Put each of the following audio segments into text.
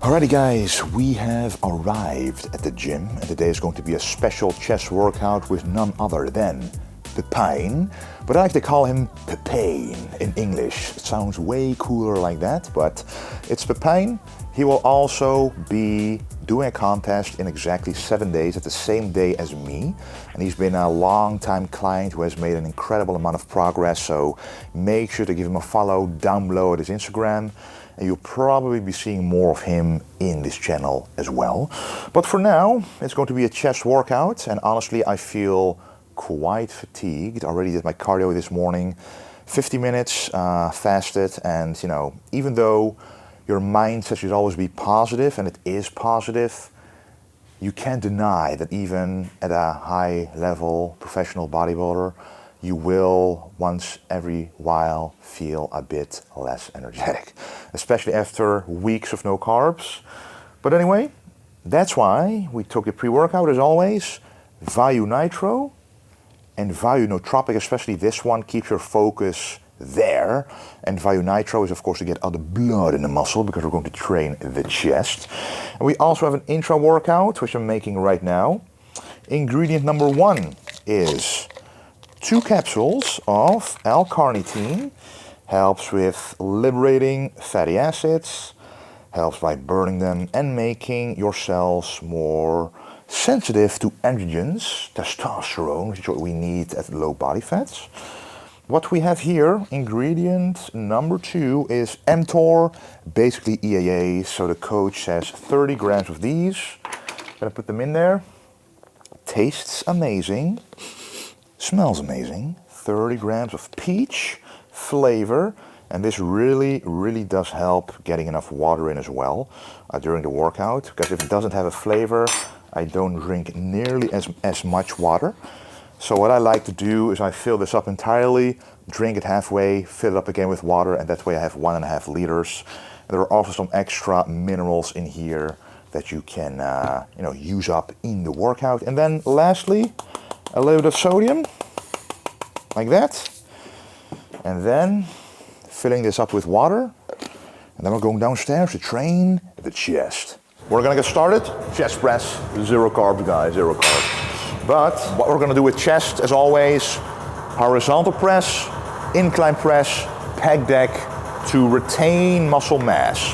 Alrighty guys, we have arrived at the gym and today is going to be a special chest workout with none other than Pepijn, but I like to call him Pepijn in English. It sounds way cooler like that, but it's Pepijn. He will also be doing a contest in exactly 7 days at the same day as me, and he's been a long-time client who has made an incredible amount of progress, so make sure to give him a follow down below at his Instagram. And you'll probably be seeing more of him in this channel as well. But for now, it's going to be a chest workout, and honestly, I feel quite fatigued. I already did my cardio this morning, 50 minutes, fasted, and you know, even though your mindset should always be positive, and it is positive, you can't deny that even at a high level professional bodybuilder, you will once every while feel a bit less energetic, especially after weeks of no carbs. But anyway, that's why we took the pre-workout as always, Value Nitro and Value Nootropic, especially this one, keeps your focus there. And Value Nitro is of course to get all the blood in the muscle because we're going to train the chest. And we also have an intra-workout, which I'm making right now. Ingredient number 1 is 2 capsules of L-carnitine, helps with liberating fatty acids, helps by burning them and making your cells more sensitive to androgens, testosterone, which is what we need at low body fats. What we have here, ingredient number 2, is mTOR, basically EAA, so the coach says 30 grams of these. Gonna put them in there. Tastes amazing. Smells amazing. 30 grams of peach flavor, and this really does help getting enough water in as well during the workout, because if it doesn't have a flavor, I don't drink nearly as much water. So what I like to do is I fill this up entirely, drink it halfway, fill it up again with water, and that way I have 1.5 liters. And there are also some extra minerals in here that you can use up in the workout. And then lastly, a little bit of sodium, like that. And then filling this up with water. And then we're going downstairs to train the chest. We're gonna get started. Chest press, 0 carbs guys, 0 carbs. But what we're gonna do with chest, as always, horizontal press, incline press, pec deck to retain muscle mass.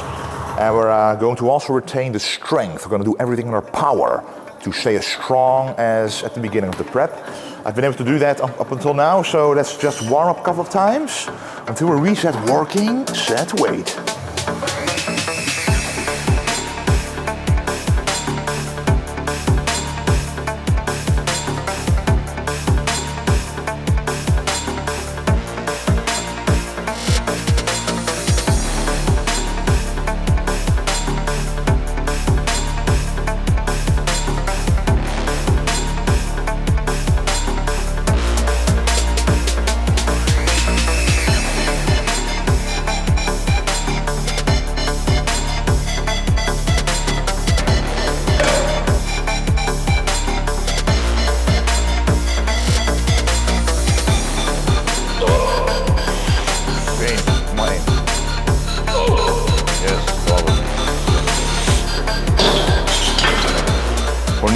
And we're going to also retain the strength. We're gonna do everything in our power to stay as strong as at the beginning of the prep. I've been able to do that up until now, so let's just warm up a couple of times until we reset working set weight.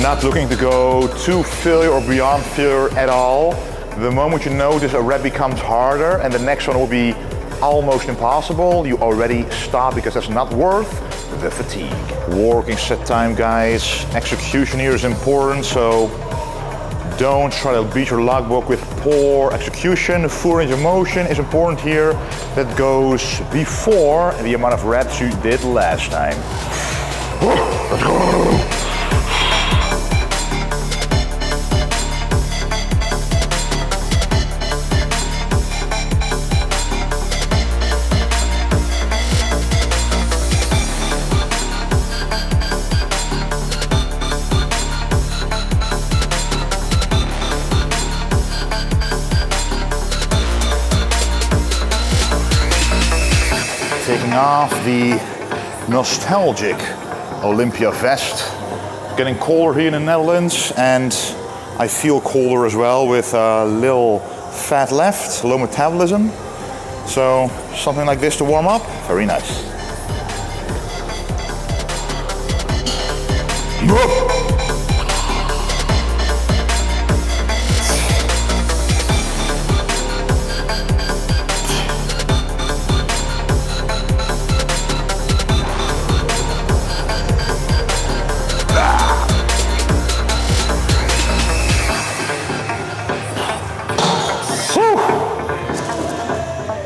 Not looking to go to failure or beyond failure at all. The moment you notice a rep becomes harder and the next one will be almost impossible, you already stop because that's not worth the fatigue. Working set time guys, execution here is important, so don't try to beat your logbook with poor execution. Full range of motion is important here. That goes before the amount of reps you did last time. Let's go! Taking off the nostalgic Olympia vest. Getting colder here in the Netherlands, and I feel colder as well with a little fat left, low metabolism. So something like this to warm up, very nice.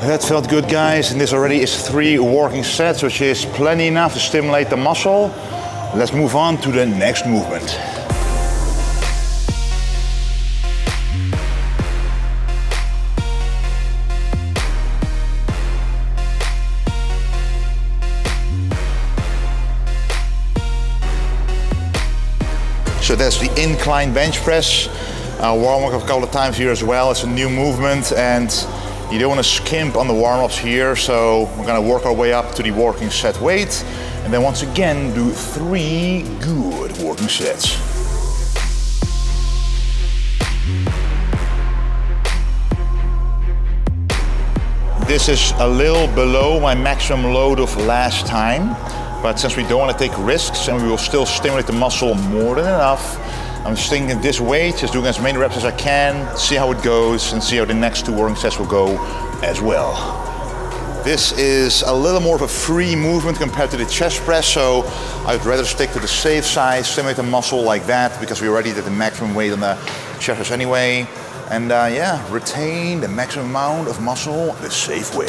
That felt good, guys, and this already is 3 working sets, which is plenty enough to stimulate the muscle. Let's move on to the next movement. So that's the incline bench press. Warm up a couple of times here as well. It's a new movement, and you don't want to skimp on the warm-ups here, so we're going to work our way up to the working set weight, and then once again do 3 good working sets. This is a little below my maximum load of last time, but since we don't want to take risks and we will still stimulate the muscle more than enough, I'm sticking at this weight, just doing as many reps as I can, see how it goes, and see how the next 2 working sets will go as well. This is a little more of a free movement compared to the chest press, so I'd rather stick to the safe side, stimulate the muscle like that, because we already did the maximum weight on the chest press anyway. And yeah, retain the maximum amount of muscle the safe way.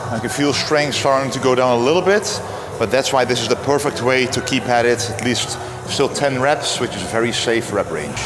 I can feel strength starting to go down a little bit, but that's why this is the perfect way to keep at it, at least still 10 reps, which is a very safe rep range.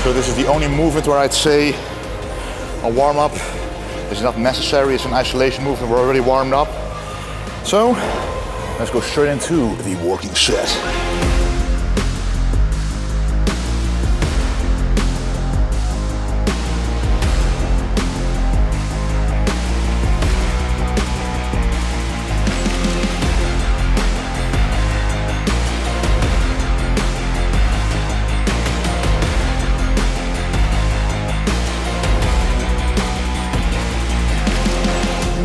So this is the only movement where I'd say a warm-up is not necessary. It's an isolation movement. We're already warmed up. So let's go straight into the working set.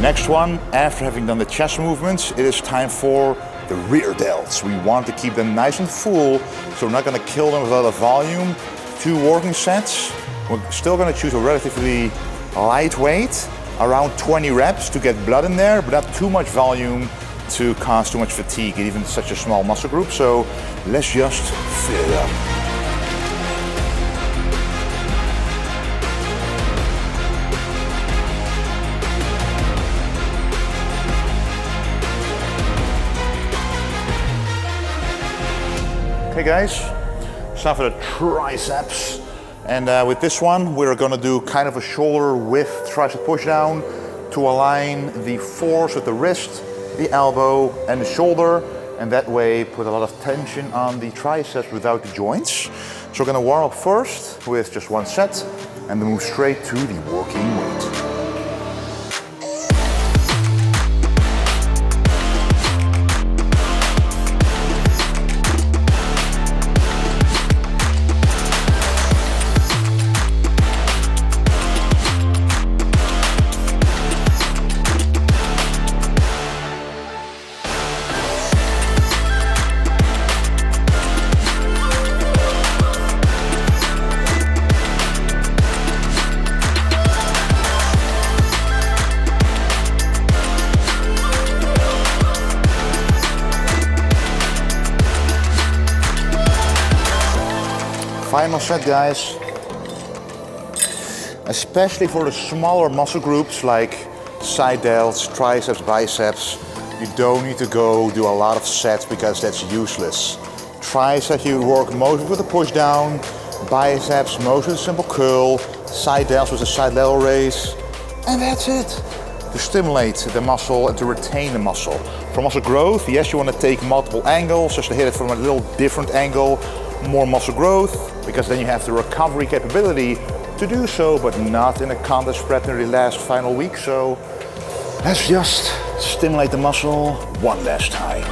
Next one, after having done the chest movements, it is time for the rear delts. We want to keep them nice and full, so we're not going to kill them with a lot of volume. 2 working sets. We're still going to choose a relatively light weight, around 20 reps to get blood in there, but not too much volume to cause too much fatigue, even such a small muscle group. So let's just fill it up. Okay guys, it's time for the triceps. And with this one, we're gonna do kind of a shoulder width tricep pushdown to align the force with the wrist, the elbow, and the shoulder. And that way, put a lot of tension on the triceps without the joints. So we're gonna warm up first with just 1 set, and then move straight to the working weight. Final set, guys. Especially for the smaller muscle groups like side delts, triceps, biceps, you don't need to go do a lot of sets because that's useless. Triceps you work mostly with a push down, biceps mostly with a simple curl, side delts with a side lateral raise, and that's it. To stimulate the muscle and to retain the muscle. For muscle growth, yes, you want to take multiple angles, just to hit it from a little different angle, more muscle growth, because then you have the recovery capability to do so, but not in a contest prep in the last final week. So let's just stimulate the muscle one last time.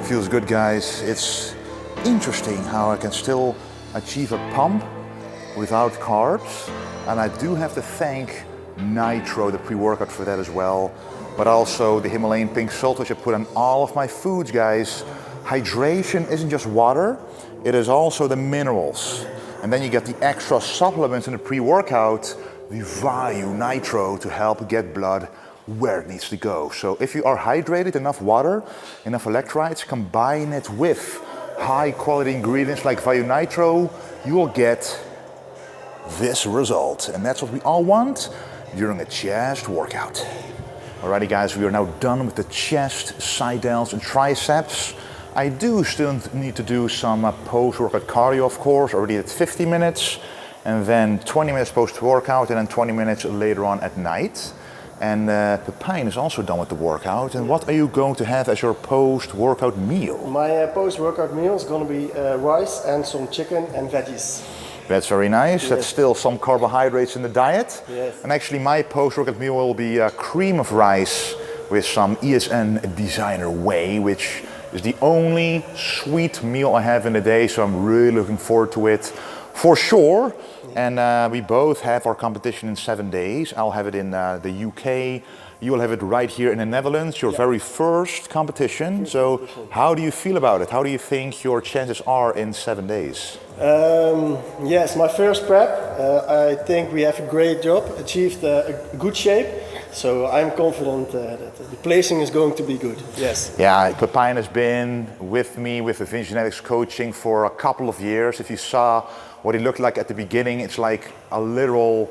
Feels good, guys. It's interesting how I can still achieve a pump without carbs, and I do have to thank Nitro, the pre-workout, for that as well, but also the Himalayan pink salt which I put on all of my foods, guys. Hydration isn't just water, it is also the minerals, and then you get the extra supplements in the pre-workout, the value Nitro, to help get blood where it needs to go. So if you are hydrated, enough water, enough electrolytes, combine it with high quality ingredients like Value Nitro, you will get this result. And that's what we all want during a chest workout. Alrighty, guys, we are now done with the chest, side delts and triceps. I do still need to do some post-workout cardio, of course, already at 50 minutes, and then 20 minutes post-workout, and then 20 minutes later on at night. And Pepijn is also done with the workout. And what are you going to have as your post-workout meal? My post-workout meal is going to be rice and some chicken and veggies. That's very nice. Yes. That's still some carbohydrates in the diet. Yes. And actually my post-workout meal will be cream of rice with some ESN designer whey, which is the only sweet meal I have in the day. So I'm really looking forward to it for sure. And we both have our competition in 7 days. I'll have it in the UK. You will have it right here in the Netherlands, your very first competition. So how do you feel about it? How do you think your chances are in 7 days? Yes, my first prep. I think we have a great job, achieved a good shape. So I'm confident that the placing is going to be good, yes. Yeah, Pepijn has been with me with the Vince Genetics coaching for a couple of years. If you saw what he looked like at the beginning, it's like a literal,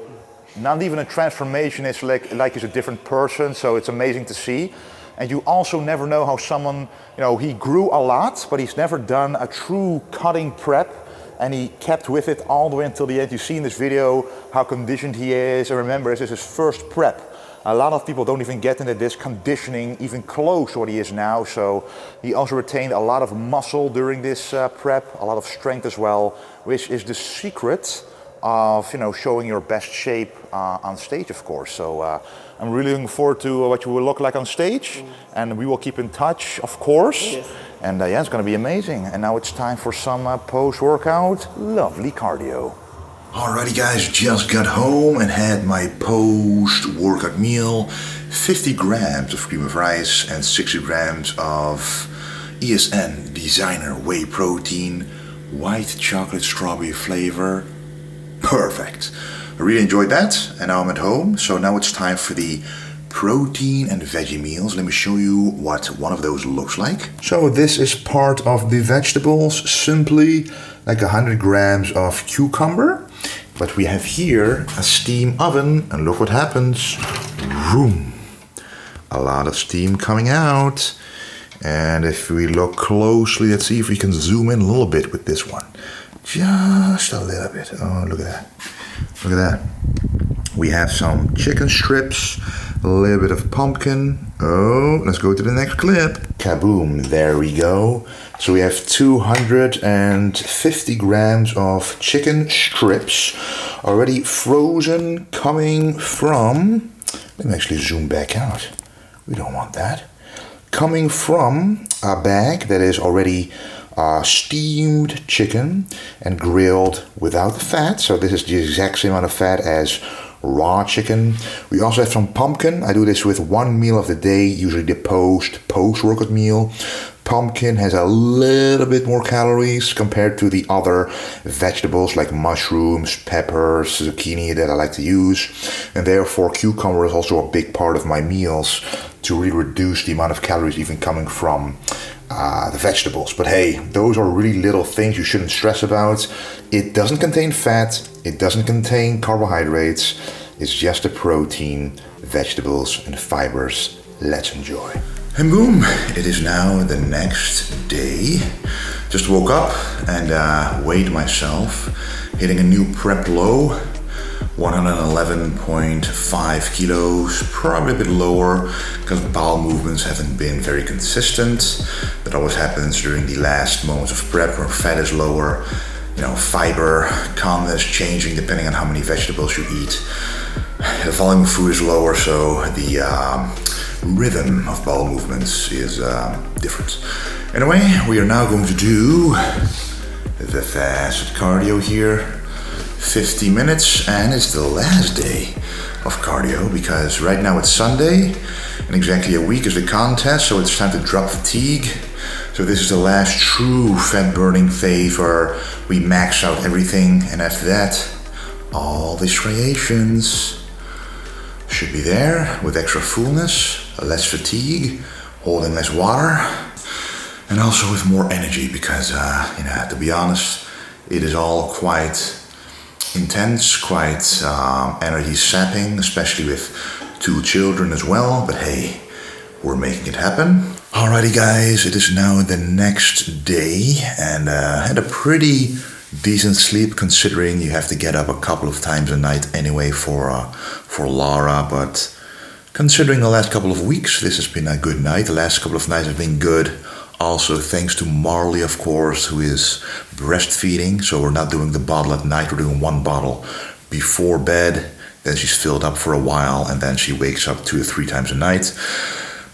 not even a transformation, it's like he's a different person, so it's amazing to see. And you also never know how someone, you know, he grew a lot, but he's never done a true cutting prep, and he kept with it all the way until the end. You see in this video how conditioned he is, and remember, this is his first prep. A lot of people don't even get into this conditioning even close to what he is now, so he also retained a lot of muscle during this prep, a lot of strength as well, which is the secret of, you know, showing your best shape on stage, of course. So I'm really looking forward to what you will look like on stage, and we will keep in touch, of course. Yes. And yeah, it's going to be amazing. And now it's time for some post-workout lovely cardio. Alrighty, guys, just got home and had my post-workout meal. 50 grams of cream of rice and 60 grams of ESN designer whey protein, white chocolate strawberry flavor. Perfect. I really enjoyed that, and now I'm at home, so now it's time for the protein and veggie meals. Let me show you what one of those looks like. So this is part of the vegetables, simply like 100 grams of cucumber. But we have here a steam oven, and look what happens. Vroom. A lot of steam coming out. And if we look closely, let's see if we can zoom in a little bit with this one. Just a little bit. Oh, look at that. Look at that. We have some chicken strips, a little bit of pumpkin. Oh, let's go to the next clip. Kaboom, there we go. So we have 250 grams of chicken strips, already frozen, coming from, let me actually zoom back out. We don't want that. Coming from a bag that is already steamed chicken and grilled without the fat. So this is the exact same amount of fat as raw chicken. We also have some pumpkin. I do this with one meal of the day, usually the post-workout meal. Pumpkin has a little bit more calories compared to the other vegetables like mushrooms, peppers, zucchini that I like to use. And therefore cucumber is also a big part of my meals to really reduce the amount of calories even coming from the vegetables. But hey, those are really little things you shouldn't stress about. It doesn't contain fat, it doesn't contain carbohydrates, it's just a protein, vegetables and fibers. Let's enjoy. And boom, it is now the next day. Just woke up and weighed myself, hitting a new prep low, 111.5 kilos, probably a bit lower because bowel movements haven't been very consistent. That always happens during the last moments of prep where fat is lower, you know, fiber content is changing depending on how many vegetables you eat. The volume of food is lower, so the rhythm of bowel movements is different. Anyway, we are now going to do the fasted cardio here. 50 minutes, and it's the last day of cardio because right now it's Sunday and exactly a week is the contest, so it's time to drop fatigue. So this is the last true fat burning phase where we max out everything, and after that all the striations should be there with extra fullness, less fatigue, holding less water, and also with more energy because to be honest, it is all quite intense, quite energy sapping, especially with 2 children as well, but hey, we're making it happen. Alrighty guys, it is now the next day and had a pretty decent sleep considering you have to get up a couple of times a night anyway for Lara, but considering the last couple of weeks, this has been a good night. The last couple of nights have been good. Also thanks to Marley, of course, who is breastfeeding. So we're not doing the bottle at night, we're doing 1 bottle before bed. Then she's filled up for a while and then she wakes up 2 or 3 times a night.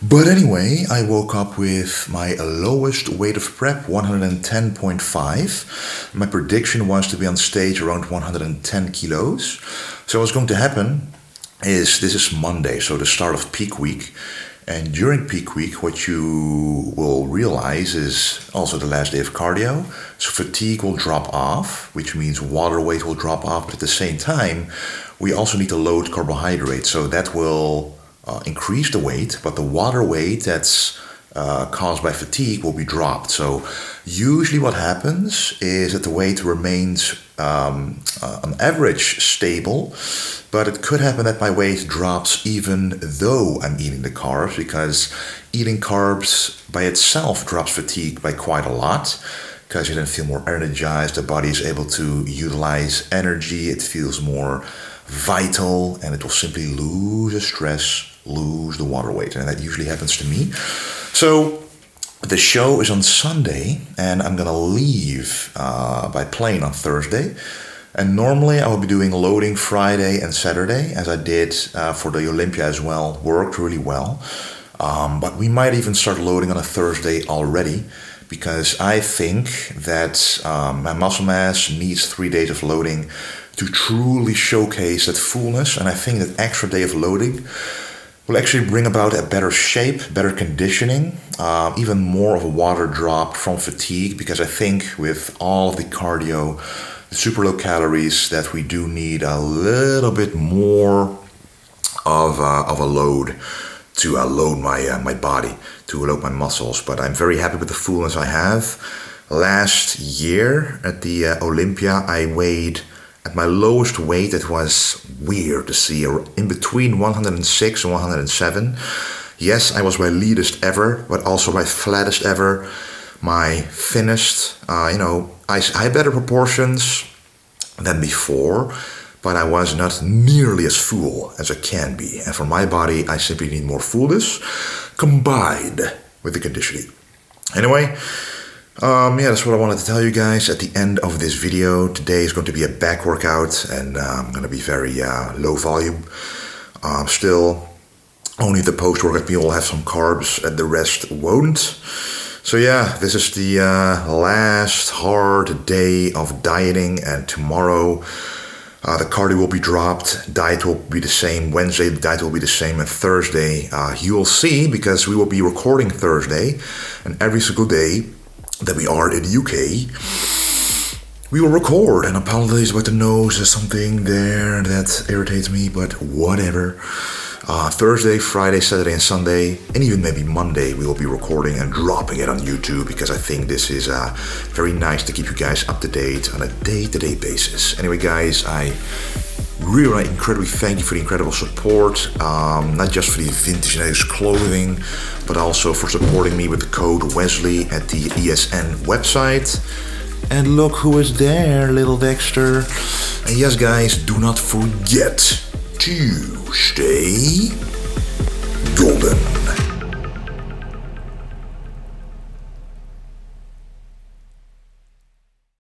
But anyway, I woke up with my lowest weight of prep, 110.5. My prediction was to be on stage around 110 kilos. So what's going to happen is this is Monday, so the start of peak week. And during peak week, what you will realize is also the last day of cardio. So fatigue will drop off, which means water weight will drop off. But at the same time, we also need to load carbohydrates. So that will increase the weight, but the water weight that's caused by fatigue will be dropped. So usually what happens is that the weight remains on average stable, but it could happen that my weight drops even though I'm eating the carbs, because eating carbs by itself drops fatigue by quite a lot, because you then feel more energized, the body is able to utilize energy, it feels more vital, and it will simply lose the stress, lose the water weight, and that usually happens to me. So the show is on Sunday and I'm gonna leave by plane on Thursday, and normally I will be doing loading Friday and Saturday as I did for the Olympia as well. Worked really well, but we might even start loading on a Thursday already, because I think that my muscle mass needs 3 days of loading to truly showcase that fullness, and I think that extra day of loading will actually bring about a better shape, better conditioning, even more of a water drop from fatigue, because I think with all of the cardio, the super low calories, that we do need a little bit more of a load to load my body, to load my muscles. But I'm very happy with the fullness I have. Last year at the Olympia, I weighed at my lowest weight. It was weird to see in between 106 and 107. Yes, I was my leanest ever, but also my flattest ever, my thinnest. I had better proportions than before, but I was not nearly as full as I can be. And for my body, I simply need more fullness combined with the conditioning. Anyway, that's what I wanted to tell you guys at the end of this video. Today is going to be a back workout, and I'm going to be very low volume. Still, only the post-workout meal will have some carbs and the rest won't. So yeah, this is the last hard day of dieting, and tomorrow The cardio will be dropped, diet will be the same. Wednesday, the diet will be the same. And Thursday, you will see, because we will be recording Thursday, and every single day that we are in the UK, we will record. And apologies about the nose, there's something there that irritates me, but whatever. Thursday, Friday, Saturday, and Sunday, and even maybe Monday, we will be recording and dropping it on YouTube, because I think this is very nice to keep you guys up to date on a day-to-day basis. Anyway, guys, I really incredibly thank you for the incredible support, not just for the vintage nice clothing, but also for supporting me with the code Wesley at the ESN website. And look who is there, little Dexter. And yes, guys, do not forget to stay golden.